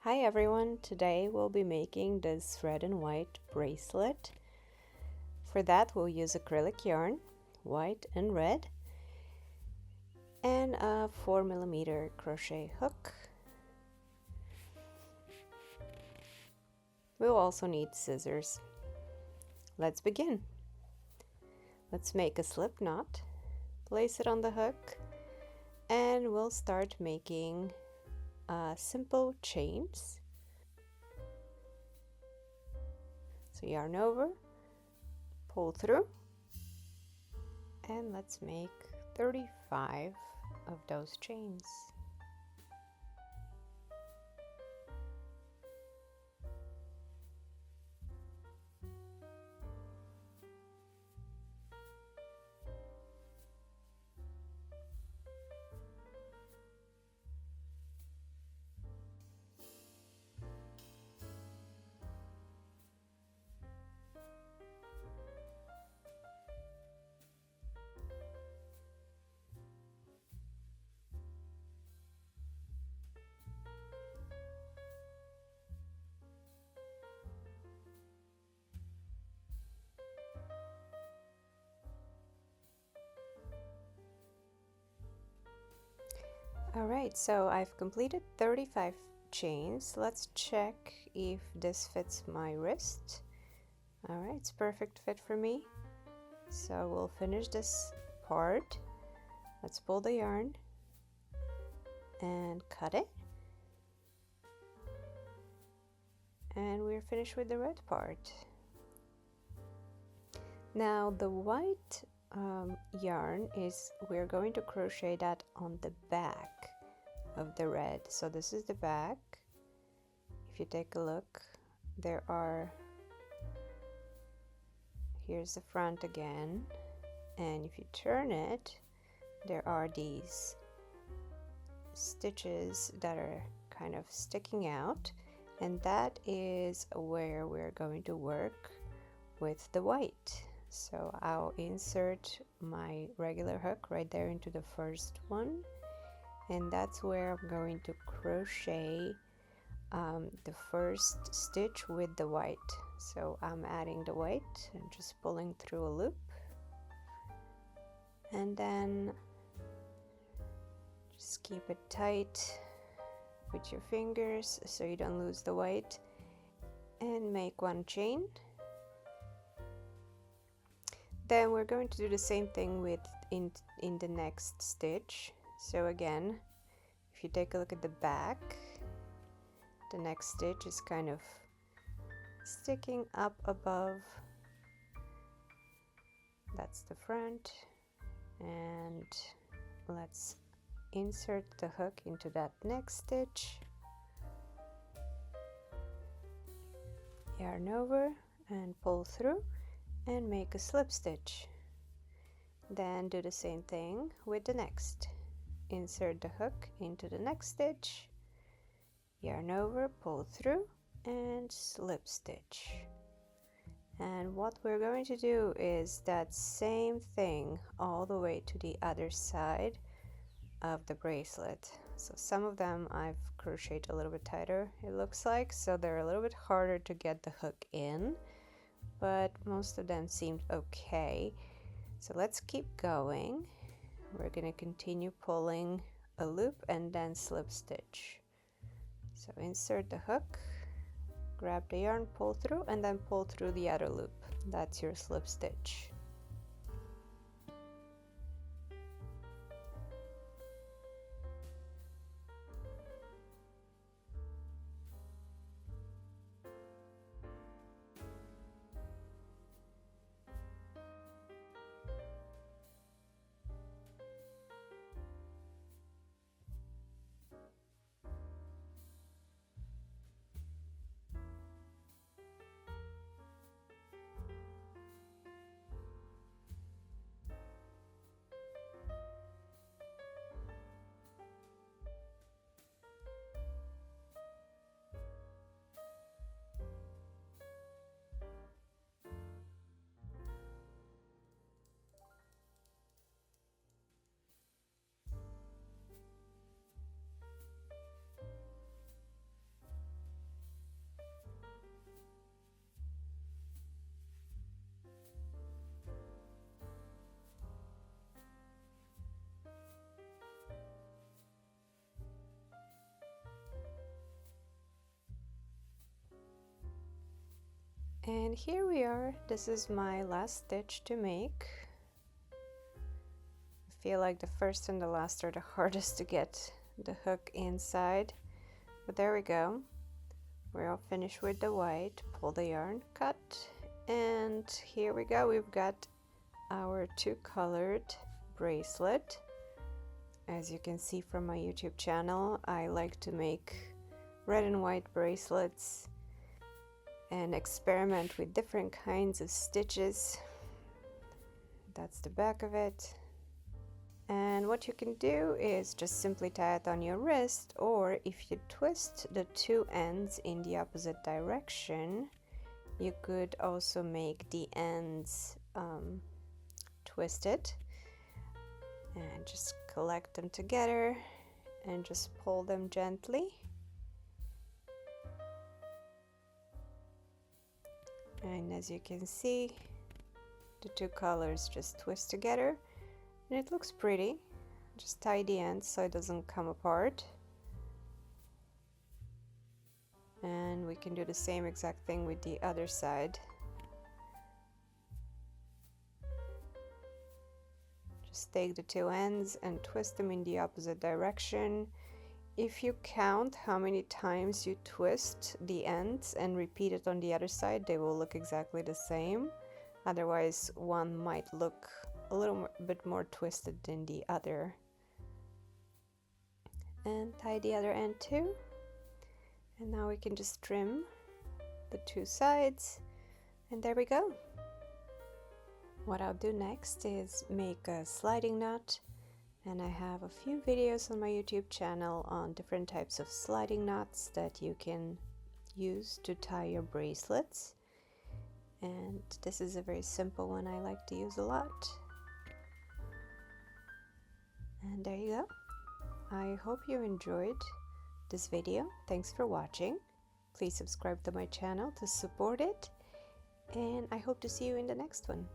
Hi everyone, today we'll be making this red and white bracelet. For that we'll use acrylic yarn, white and red, and a 4mm crochet hook. We'll also need scissors. Let's begin. Let's make a slip knot, place it on the hook, and we'll start making simple chains. So yarn over, pull through, and let's make 35 of those chains. Alright, so I've completed 35 chains. Let's check if this fits my wrist. Alright, it's perfect fit for me. So we'll finish this part. Let's pull the yarn and cut it. And we're finished with the red part. Now the white yarn we're going to crochet that on the back of the red. So this is the back. If you take a look, here's the front again, and if you turn it, there are these stitches that are kind of sticking out, and that is where we're going to work with the white. So I'll insert my regular hook right there into the first one, and that's where I'm going to crochet the first stitch with the white. So I'm adding the white and just pulling through a loop, and then just keep it tight with your fingers so you don't lose the white, and make one chain. Then we're going to do the same thing in the next stitch. So again, if you take a look at the back, the next stitch is kind of sticking up above. That's the front, and let's insert the hook into that next stitch, yarn over and pull through and make a slip stitch. Then do the same thing with the next. Insert the hook into the next stitch, yarn over, pull through, and slip stitch. And what we're going to do is that same thing all the way to the other side of the bracelet. So some of them I've crocheted a little bit tighter, it looks like, so they're a little bit harder to get the hook in, but most of them seemed okay. So let's keep going. We're going to continue pulling a loop and then slip stitch. So insert the hook, grab the yarn, pull through, and then pull through the other loop. That's your slip stitch. And here we are. This is my last stitch to make. I feel like the first and the last are the hardest to get the hook inside, but there we go. We're all finished with the white. Pull the yarn, cut, and here we go. We've got our two-colored bracelet. As you can see from my YouTube channel, I like to make red and white bracelets and experiment with different kinds of stitches. That's the back of it. And what you can do is just simply tie it on your wrist, or if you twist the two ends in the opposite direction, you could also make the ends twisted, and just collect them together and just pull them gently. And as you can see, the two colors just twist together and it looks pretty. Just tie the ends so it doesn't come apart. And we can do the same exact thing with the other side. Just take the two ends and twist them in the opposite direction. If you count how many times you twist the ends and repeat it on the other side, they will look exactly the same. Otherwise, one might look a little bit more twisted than the other. And tie the other end too. And now we can just trim the two sides, and there we go. What I'll do next is make a sliding knot, and I have a few videos on my YouTube channel on different types of sliding knots that you can use to tie your bracelets. And this is a very simple one I like to use a lot. And there you go. I hope you enjoyed this video. Thanks for watching. Please subscribe to my channel to support it, and I hope to see you in the next one.